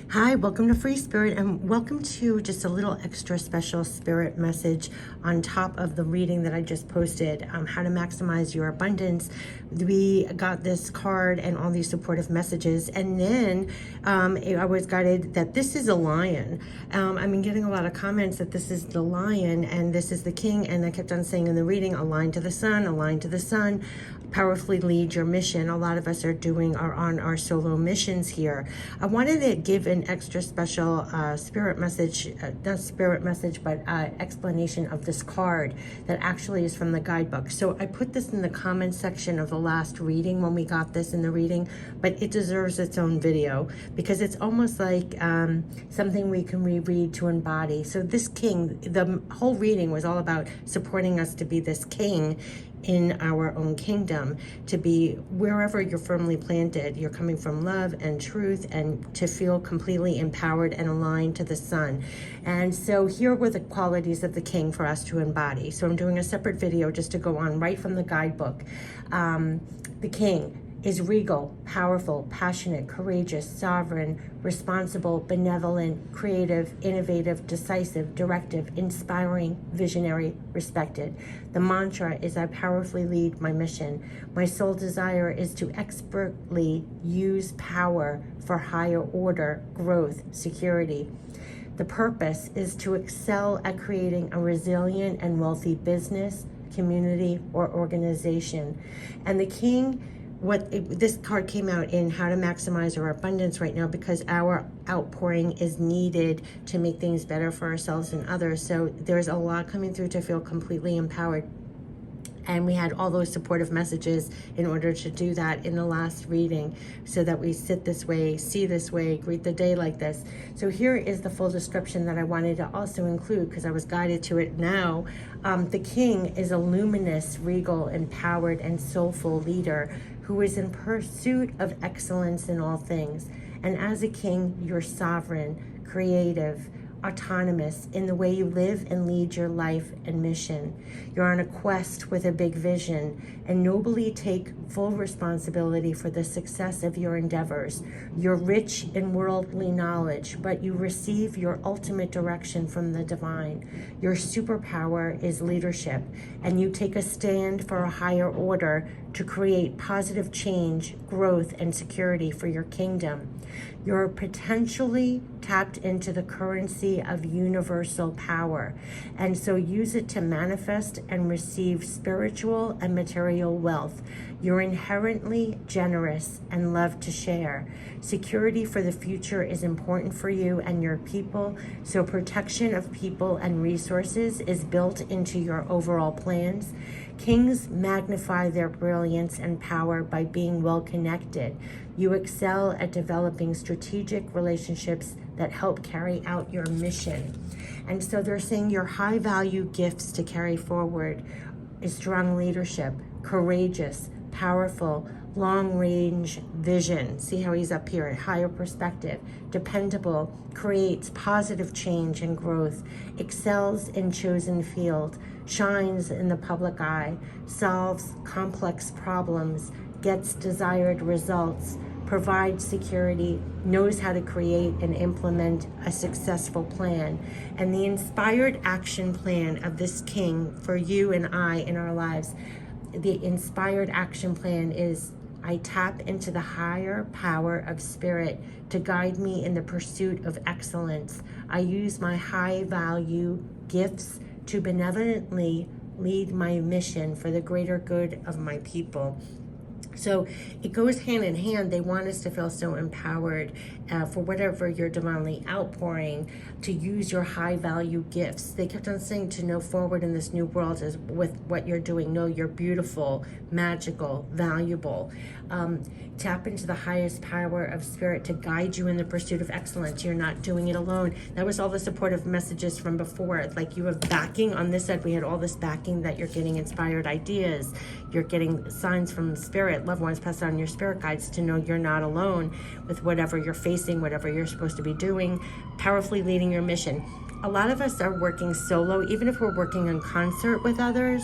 Hi, welcome to Free Spirit, and welcome to just a little extra special spirit message on top of the reading that I just posted, how to maximize your abundance. We got this card and all these supportive messages, and then I was guided that this is a lion. I've been getting a lot of comments that this is the lion and this is the king, and I kept on saying in the reading, align to the sun, align to the sun, powerfully lead your mission. A lot of us are on our solo missions here. I wanted to give an extra special spirit message, not spirit message, but explanation of this card that actually is from the guidebook. So I put this in the comments section of the last reading when we got this in the reading, but it deserves its own video because it's almost like something we can reread to embody. So this king, the whole reading was all about supporting us to be this king in our own kingdom, to be wherever you're firmly planted. You're coming from love and truth, and to feel completely empowered and aligned to the sun. And so here were the qualities of the king for us to embody. So I'm doing a separate video just to go on right from the guidebook. The king is regal, powerful, passionate, courageous, sovereign, responsible, benevolent, creative, innovative, decisive, directive, inspiring, visionary, respected. The mantra is, I powerfully lead my mission. My sole desire is to expertly use power for higher order, growth, security. The purpose is to excel at creating a resilient and wealthy business, community, or organization. And the king, this card came out in how to maximize our abundance right now because our outpouring is needed to make things better for ourselves and others. So there's a lot coming through to feel completely empowered. And we had all those supportive messages in order to do that in the last reading, so that we sit this way, see this way, greet the day like this. So here is the full description that I wanted to also include because I was guided to it now. The king is a luminous, regal, empowered, and soulful leader who is in pursuit of excellence in all things. And as a king, you're sovereign, creative, autonomous in the way you live and lead your life and mission. You're on a quest with a big vision and nobly take full responsibility for the success of your endeavors. You're rich in worldly knowledge, but you receive your ultimate direction from the divine. Your superpower is leadership, and you take a stand for a higher order to create positive change, growth, and security for your kingdom. You're potentially tapped into the currency of universal power, and so use it to manifest and receive spiritual and material wealth. You're inherently generous and love to share. Security for the future is important for you and your people, so protection of people and resources is built into your overall plans. Kings magnify their brilliance and power by being well connected. You excel at developing strategic relationships that help carry out your mission. And so they're saying your high value gifts to carry forward is strong leadership, courageous, powerful, long range vision. See how he's up here, a higher perspective, dependable, creates positive change and growth, excels in chosen field, shines in the public eye, solves complex problems, gets desired results, provides security, knows how to create and implement a successful plan. And the inspired action plan of this king for you and I in our lives, the inspired action plan is, I tap into the higher power of spirit to guide me in the pursuit of excellence. I use my high value gifts to benevolently lead my mission for the greater good of my people. So it goes hand in hand. They want us to feel so empowered for whatever you're divinely outpouring, to use your high value gifts. They kept on saying to know forward in this new world is with what you're doing. Know you're beautiful, magical, valuable. Tap into the highest power of spirit to guide you in the pursuit of excellence. You're not doing it alone. That was all the supportive messages from before. Like you have backing on this side. We had all this backing that you're getting inspired ideas. You're getting signs from spirit, loved ones, passed on your spirit guides to know you're not alone with whatever you're facing, whatever you're supposed to be doing, powerfully leading your mission. A lot of us are working solo, even if we're working in concert with others.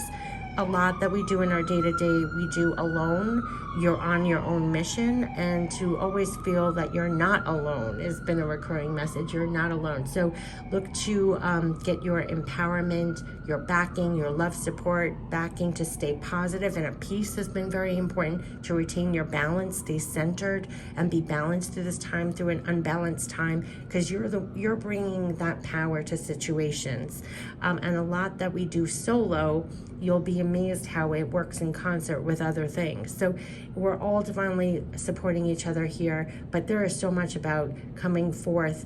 a lot that we do in our day-to-day we do alone. You're on your own mission, and to always feel that you're not alone has been a recurring message. You're not alone. So look to get your empowerment, your backing, your love support, backing to stay positive, and at peace has been very important to retain your balance, stay centered, and be balanced through this time, through an unbalanced time, because you're bringing that power to situations. And a lot that we do solo, you'll be amazed how it works in concert with other things. So we're all divinely supporting each other here, but there is so much about coming forth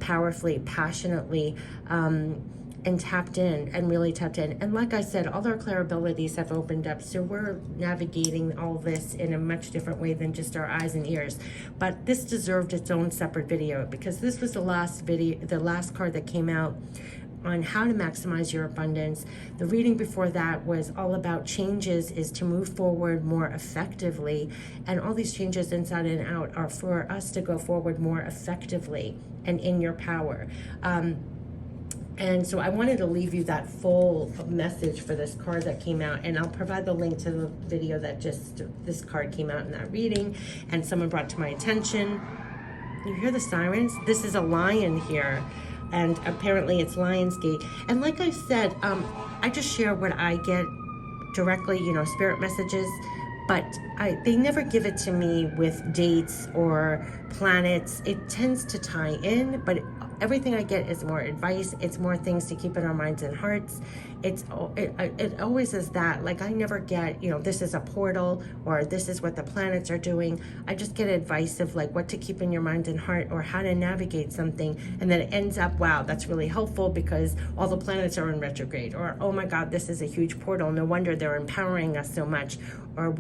powerfully, passionately, and tapped in, and really tapped in. And like I said, all our clear abilities have opened up, so we're navigating all this in a much different way than just our eyes and ears. But this deserved its own separate video, because this was the last card that came out on how to maximize your abundance. The reading before that was all about changes is to move forward more effectively, and all these changes inside and out are for us to go forward more effectively and in your power. And so I wanted to leave you that full message for this card that came out, and I'll provide the link to the video that this card came out in that reading, and someone brought to my attention. You hear the sirens? This is a lion here, and apparently it's Lionsgate. And like I said, I just share what I get directly, spirit messages, but they never give it to me with dates or planets. It tends to tie in, but everything I get is more advice. It's more things to keep in our minds and hearts. It always is that. Like, I never get, this is a portal, or this is what the planets are doing. I just get advice of like what to keep in your mind and heart, or how to navigate something. And then it ends up, wow, that's really helpful because all the planets are in retrograde, or oh my God, this is a huge portal. No wonder they're empowering us so much. Or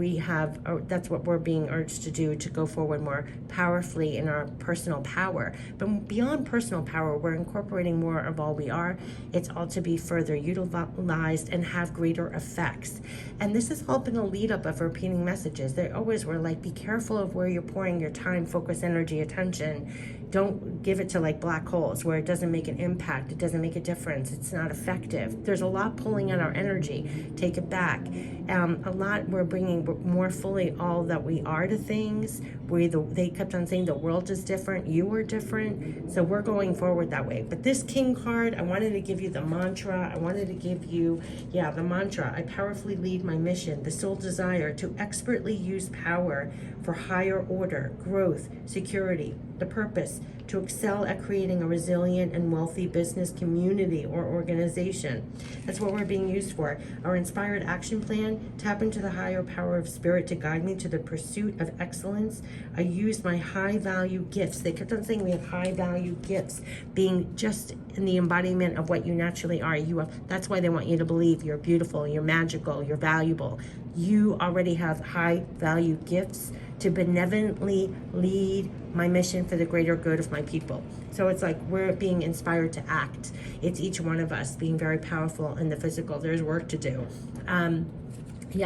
that's what we're being urged to do, to go forward more powerfully in our personal power. But beyond personal power, we're incorporating more of all we are. It's all to be further utilized and have greater effects. And this has all been a lead up of repeating messages. They always were like, be careful of where you're pouring your time, focus, energy, attention. Don't give it to like black holes where it doesn't make an impact. It doesn't make a difference. It's not effective. There's a lot pulling on our energy. Take it back. A lot we're bringing more fully all that we are to things. They kept on saying the world is different. You are different. So we're going forward that way. But this King card, I wanted to give you the mantra. I wanted to give you, the mantra. I powerfully lead my mission, the sole desire to expertly use power for higher order, growth, security, the purpose to excel at creating a resilient and wealthy business community or organization. That's what we're being used for. Our inspired action plan, tap into the higher power of spirit to guide me to the pursuit of excellence. I use my high value gifts. They kept on saying we have high value gifts, being just in the embodiment of what you naturally are. That's why they want you to believe you're beautiful, you're magical, you're valuable. You already have high value gifts to benevolently lead my mission for the greater good of my people. So it's like we're being inspired to act. It's each one of us being very powerful in the physical. There's work to do.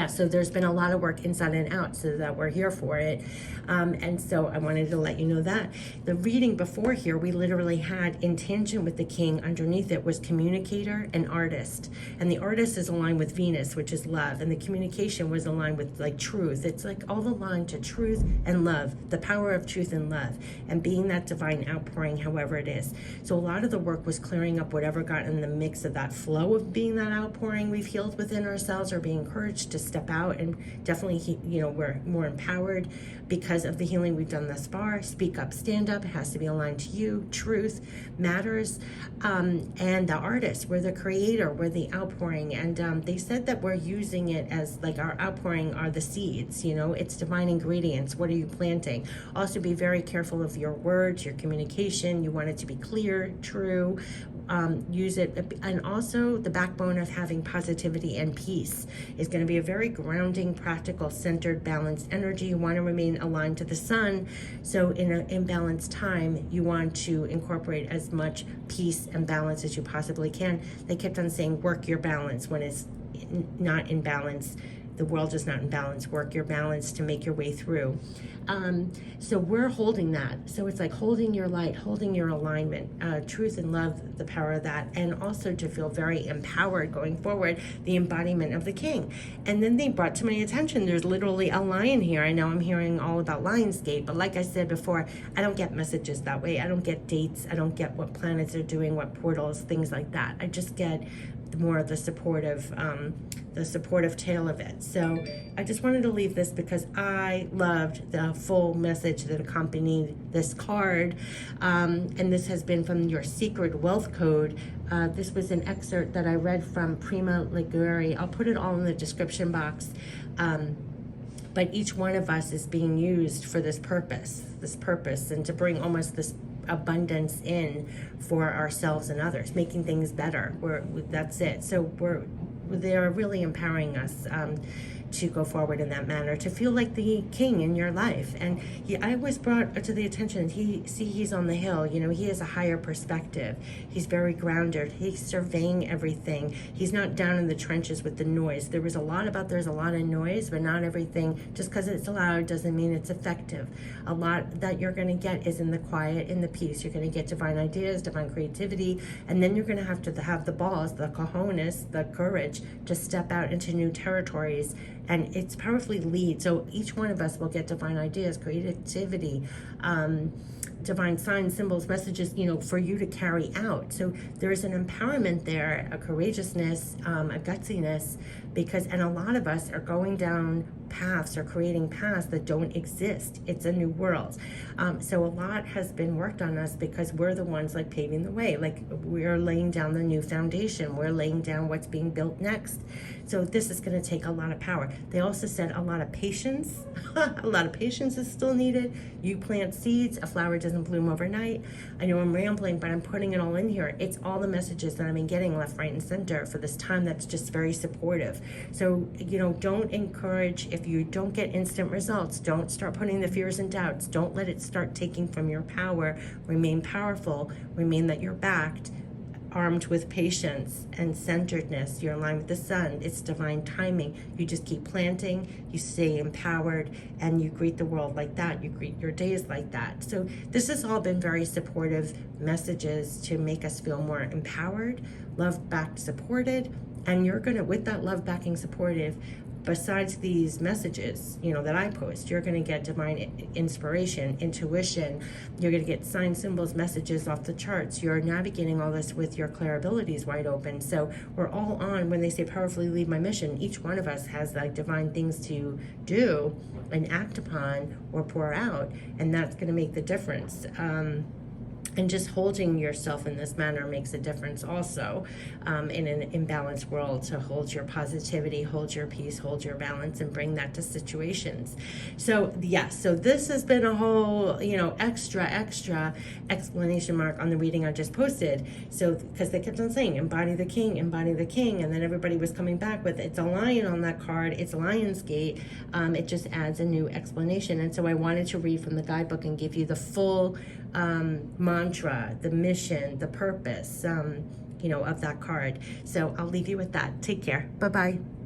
So there's been a lot of work inside and out, so that we're here for it. And so I wanted to let you know that. The reading before here, we literally had in tangent with the King, underneath it was communicator and artist. And the artist is aligned with Venus, which is love. And the communication was aligned with like truth. It's like all aligned to truth and love, the power of truth and love, and being that divine outpouring, however it is. So a lot of the work was clearing up whatever got in the mix of that flow of being that outpouring we've healed within ourselves, or being encouraged to step out. And definitely, we're more empowered because of the healing we've done thus far. Speak up, stand up. It has to be aligned to you. Truth matters. And the artist, we're the creator, we're the outpouring. And they said that we're using it as like our outpouring are the seeds, it's divine ingredients. What are you planting? Also be very careful of your words, your communication. You want it to be clear, true. Use it. And also the backbone of having positivity and peace is going to be a very grounding, practical, centered, balanced energy. You want to remain aligned to the sun. So in an imbalanced time, you want to incorporate as much peace and balance as you possibly can. They kept on saying, work your balance when it's not in balance. the world is not in balance. Work your balance to make your way through. So we're holding that. So it's like holding your light, holding your alignment, truth and love, the power of that, and also to feel very empowered going forward, the embodiment of the king. And then they brought to my attention, there's literally a lion here. I know I'm hearing all about Lionsgate, but like I said before, I don't get messages that way. I don't get dates. I don't get what planets are doing, what portals, things like that. I just get more of the supportive tale of it. So I just wanted to leave this because I loved the full message that accompanied this card, and this has been from your Secret Wealth Code. This was an excerpt that I read from Prema Lee Gurreri. I'll put it all in the description box. But each one of us is being used for this purpose, and to bring almost this abundance in for ourselves and others, making things better. That's it. So they are really empowering us to go forward in that manner, to feel like the king in your life. And I was brought to the attention, he's on the hill, he has a higher perspective. He's very grounded. He's surveying everything. He's not down in the trenches with the noise. There's a lot of noise, but not everything, just because it's loud doesn't mean it's effective. A lot that you're going to get is in the quiet, in the peace. You're going to get divine ideas, divine creativity, and then you're going to have the balls, the cojones, the courage to step out into new territories. And it's powerfully lead. So each one of us will get divine ideas, creativity, divine signs, symbols, messages, for you to carry out. So there's an empowerment there, a courageousness, a gutsiness, and a lot of us are going down paths or creating paths that don't exist. It's a new world. So a lot has been worked on us because we're the ones like paving the way. Like we're laying down the new foundation. We're laying down what's being built next. So this is going to take a lot of power. They also said a lot of patience. A lot of patience is still needed. You plant seeds. A flower doesn't bloom overnight. I know I'm rambling, but I'm putting it all in here. It's all the messages that I've been getting left, right, and center for this time that's just very supportive. So, don't encourage, if you don't get instant results, don't start putting the fears and doubts. Don't let it start taking from your power. Remain powerful. Remain that you're backed, armed with patience and centeredness. You're aligned with the sun. It's divine timing. You just keep planting, you stay empowered, and you greet the world like that. You greet your days like that. So this has all been very supportive messages to make us feel more empowered, love-backed, supported. And you're going to, with that love-backing, supportive, besides these messages, that I post, you're going to get divine inspiration, intuition. You're going to get signs, symbols, messages off the charts. You're navigating all this with your clairabilities wide open. So we're all on, when they say powerfully lead my mission, each one of us has like divine things to do and act upon or pour out. And that's going to make the difference. And just holding yourself in this manner makes a difference also in an imbalanced world, to hold your positivity, hold your peace, hold your balance, and bring that to situations. So yes, so this has been a whole, extra explanation mark on the reading I just posted. So, because they kept on saying, embody the king, and then everybody was coming back with, it's a lion on that card, it's Lionsgate. It just adds a new explanation. And so I wanted to read from the guidebook and give you the full mantra, the mission, the purpose, of that card. So I'll leave you with that. Take care. Bye-bye.